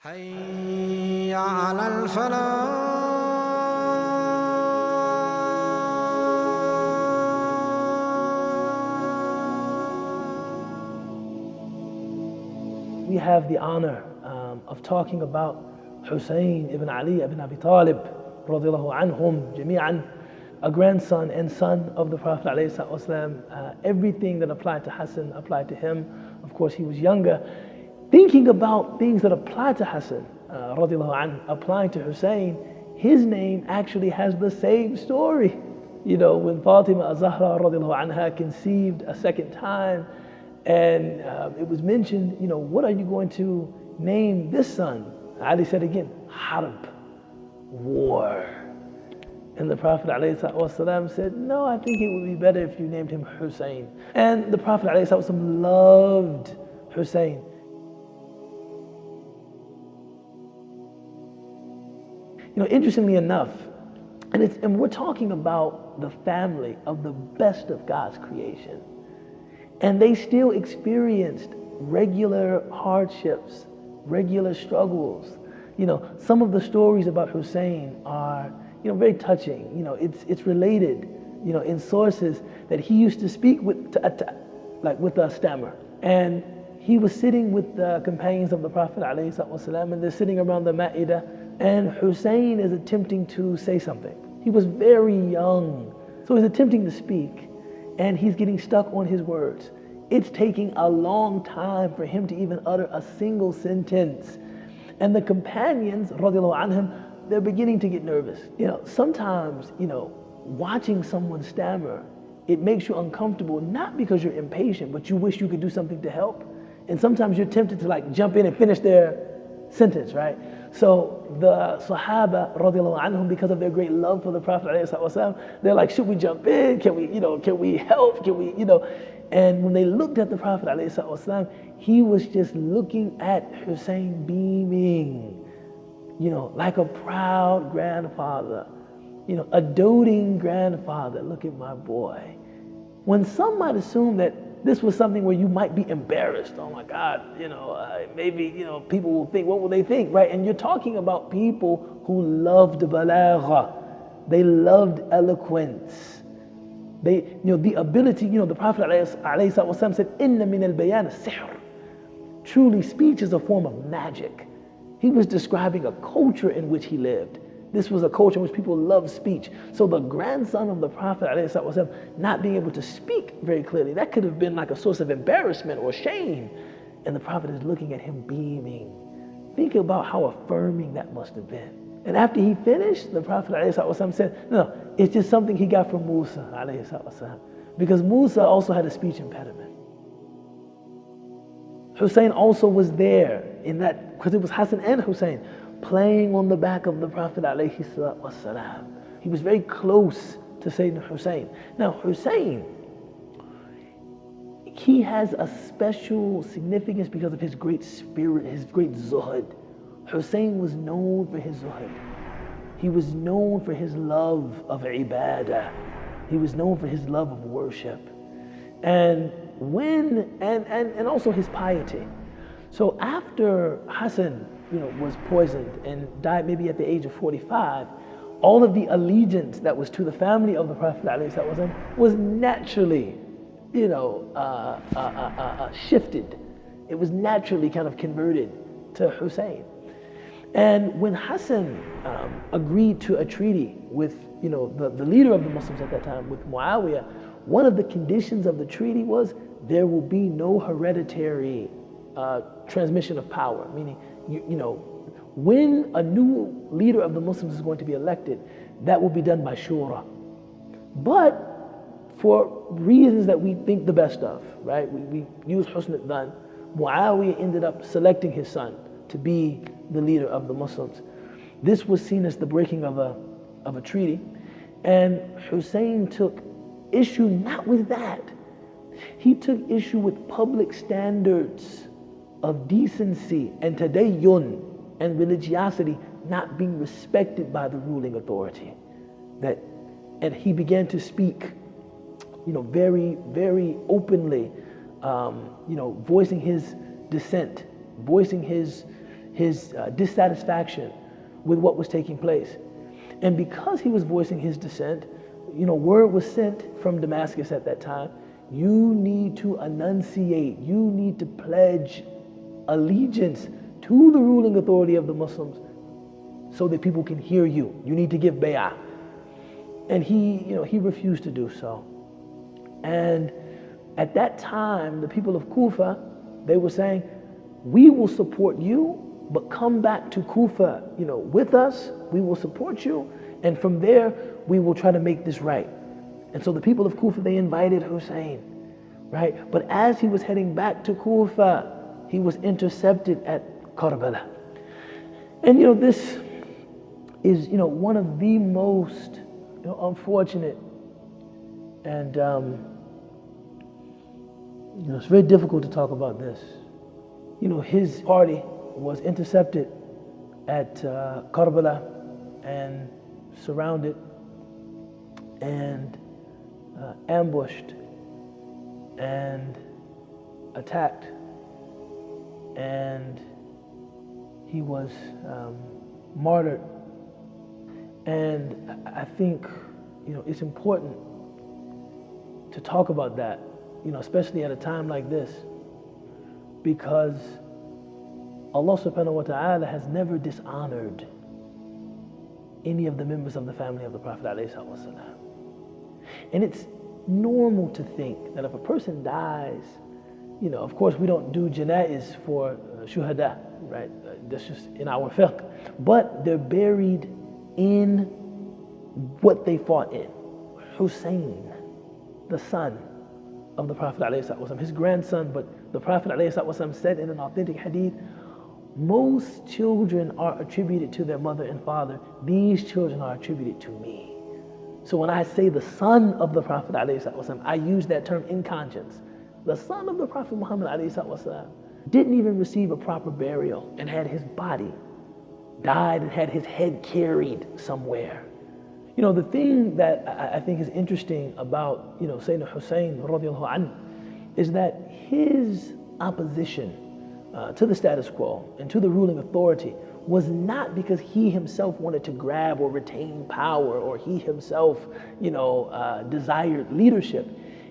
حي على الفلاح. We have the honor of talking about Hussein ibn Ali ibn Abi Talib radiallahu anhum jami'an, a grandson and son of the Prophet ﷺ. Everything that applied to Hassan applied to him. Of course, he was younger. Thinking about things that apply to Hassan radiallahu anhu, applying to Hussein, his name actually has the same story. You know, when Fatima az-Zahra radiallahu anha conceived a second time, and it was mentioned, you know, what are you going to name this son? Ali said again, Harb, war. And the Prophet ﷺ said, no, I think it would be better if you named him Hussein. And the Prophet ﷺ loved Hussein. You know, interestingly enough, and we're talking about the family of the best of God's creation. And they still experienced regular hardships, regular struggles. You know, some of the stories about Hussein are, you know, very touching. You know, it's related, you know, in sources that he used to speak with a stammer. And he was sitting with the companions of the Prophet ﷺ, and they're sitting around the Ma'idah, and Hussein is attempting to say something. He was very young, so he's attempting to speak, and he's getting stuck on his words. It's taking a long time for him to even utter a single sentence. And the companions, radiallahu anhum, they're beginning to get nervous. You know, sometimes, you know, watching someone stammer, it makes you uncomfortable, not because you're impatient, but you wish you could do something to help. And sometimes you're tempted to like jump in and finish their sentence, right? So the Sahaba, radiallahu anhum, because of their great love for the Prophet ﷺ, they're like, should we jump in? Can we help? Can we, you know? And when they looked at the Prophet ﷺ, he was just looking at Hussein beaming, you know, like a proud grandfather, you know, a doting grandfather. Look at my boy. When some might assume that this was something where you might be embarrassed. Oh my God, you know, maybe, you know, people will think, what will they think, right? And you're talking about people who loved balagha. They loved eloquence. They, you know, the ability, you know, the Prophet ﷺ said, Inna min al-bayan sihr. Truly, speech is a form of magic. He was describing a culture in which he lived. This was a culture in which people loved speech. So the grandson of the Prophet ﷺ not being able to speak very clearly, that could have been like a source of embarrassment or shame. And the Prophet is looking at him beaming. Think about how affirming that must have been. And after he finished, the Prophet ﷺ said, no, it's just something he got from Musa ﷺ, because Musa also had a speech impediment. Hussein also was there in that, because it was Hassan and Hussein playing on the back of the Prophet ﷺ. He was very close to Sayyidina Hussein. Now Hussein, he has a special significance because of his great spirit, his great zuhud. Hussein was known for his zuhud. He was known for his love of ibadah. He was known for his love of worship. And also his piety. So after Hassan, you know, was poisoned and died maybe at the age of 45, all of the allegiance that was to the family of the Prophet ﷺ was naturally, you know, shifted. It was naturally kind of converted to Hussein. And when Hassan agreed to a treaty with, you know, the leader of the Muslims at that time, with Muawiyah, one of the conditions of the treaty was there will be no hereditary transmission of power, meaning, you know, when a new leader of the Muslims is going to be elected, that will be done by shura. But for reasons that we think the best of, right? We use husn al-dhan. Muawiyah ended up selecting his son to be the leader of the Muslims. This was seen as the breaking of a treaty, and Hussein took issue not with that. He took issue with public standards of decency and tadayyun and religiosity not being respected by the ruling authority. And he began to speak, you know, very, very openly, you know, voicing his dissent, voicing his his dissatisfaction with what was taking place. And because he was voicing his dissent, word was sent from Damascus at that time. You need to enunciate, you need to pledge allegiance to the ruling authority of the Muslims so that people can hear you. You need to give bay'ah. And he refused to do so. And at that time, the people of Kufa, they were saying, we will support you, but come back to Kufa, with us, we will support you, and from there, we will try to make this right. And so the people of Kufa, they invited Hussein, right? But as he was heading back to Kufa, he was intercepted at Karbala. And this is, one of the most unfortunate and it's very difficult to talk about this. His party was intercepted at Karbala and surrounded and ambushed and attacked, and he was martyred. And I think it's important to talk about that, especially at a time like this, because Allah subhanahu wa ta'ala has never dishonored any of the members of the family of the Prophet ﷺ. And it's normal to think that if a person dies, of course we don't do janaiz for shuhada, right? That's just in our fiqh. But they're buried in what they fought in. Hussein, the son of the Prophet ﷺ, his grandson, but the Prophet ﷺ said in an authentic hadith, most children are attributed to their mother and father. These children are attributed to me. So when I say the son of the Prophet ﷺ, I use that term in conscience. The son of the Prophet Muhammad ﷺ didn't even receive a proper burial and had his body died and had his head carried somewhere. The thing that I think is interesting about, Sayyidina Hussein radiallahu anhu is that his opposition to the status quo and to the ruling authority was not because he himself wanted to grab or retain power, or he himself, desired leadership.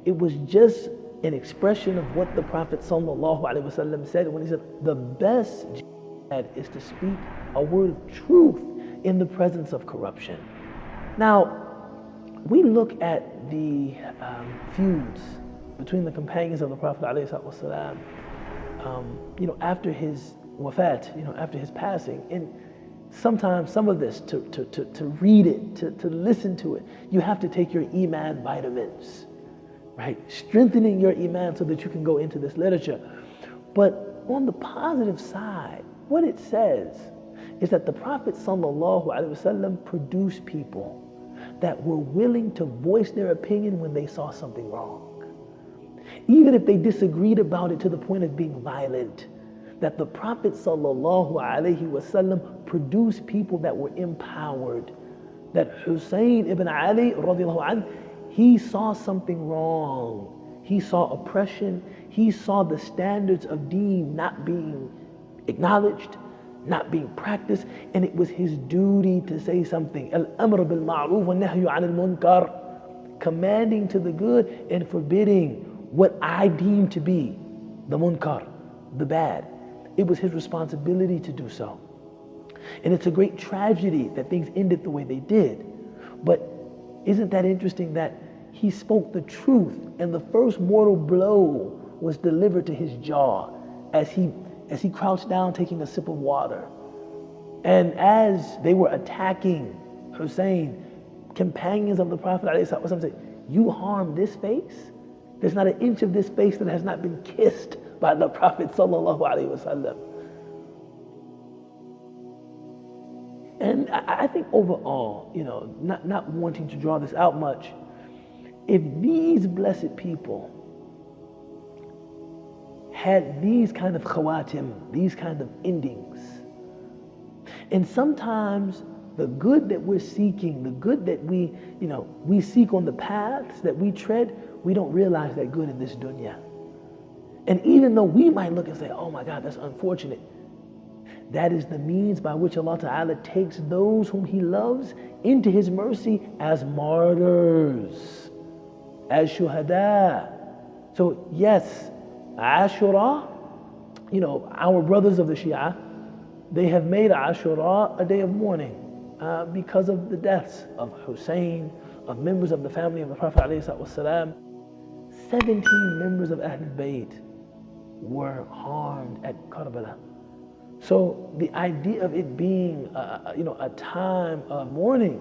It was just an expression of what the Prophet sallallahu alaihi wasallam said when he said, the best jihad is to speak a word of truth in the presence of corruption. Now, we look at the feuds between the companions of the Prophet ﷺ, after his wafat, after his passing. And sometimes some of this, to read it, to listen to it, you have to take your iman vitamins, right? Strengthening your iman so that you can go into this literature. But on the positive side, what it says is that the Prophet ﷺ produced people that were willing to voice their opinion when they saw something wrong. Even if they disagreed about it to the point of being violent, that the Prophet ﷺ produced people that were empowered. That Hussein ibn Ali radiallahu anh, he saw something wrong. He saw oppression. He saw the standards of deen not being acknowledged, not being practiced, and it was his duty to say something. Al-amr bil-ma'ruf wa nahyu 'anil munkar, commanding to the good and forbidding what I deem to be the munkar, the bad. It was his responsibility to do so. And it's a great tragedy that things ended the way they did. But isn't that interesting that he spoke the truth, and the first mortal blow was delivered to his jaw as he crouched down taking a sip of water. And as they were attacking Hussein, companions of the Prophet ﷺ said, you harm this face? There's not an inch of this face that has not been kissed by the Prophet ﷺ. And I think overall, not wanting to draw this out much, if these blessed people had these kind of khawatim, these kind of endings, and sometimes the good that we're seeking, the good that we seek on the paths that we tread, we don't realize that good in this dunya. And even though we might look and say, oh my God, that's unfortunate, That is the means by which Allah Ta'ala takes those whom He loves into His mercy as martyrs, as shuhada. So yes, Ashura, our brothers of the Shia, they have made Ashura a day of mourning because of the deaths of Hussein, of members of the family of the Prophet ﷺ. 17 members of Ahlul Bayt were harmed at Karbala. So the idea of it being, a time of mourning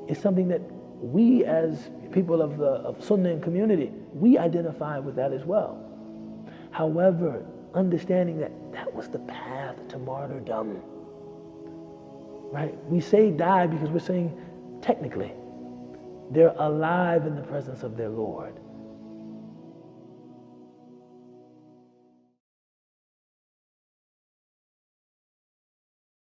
is something that we as people of Sunnah and community, we identify with that as well. However, understanding that that was the path to martyrdom, right? We say die because we're saying technically they're alive in the presence of their Lord.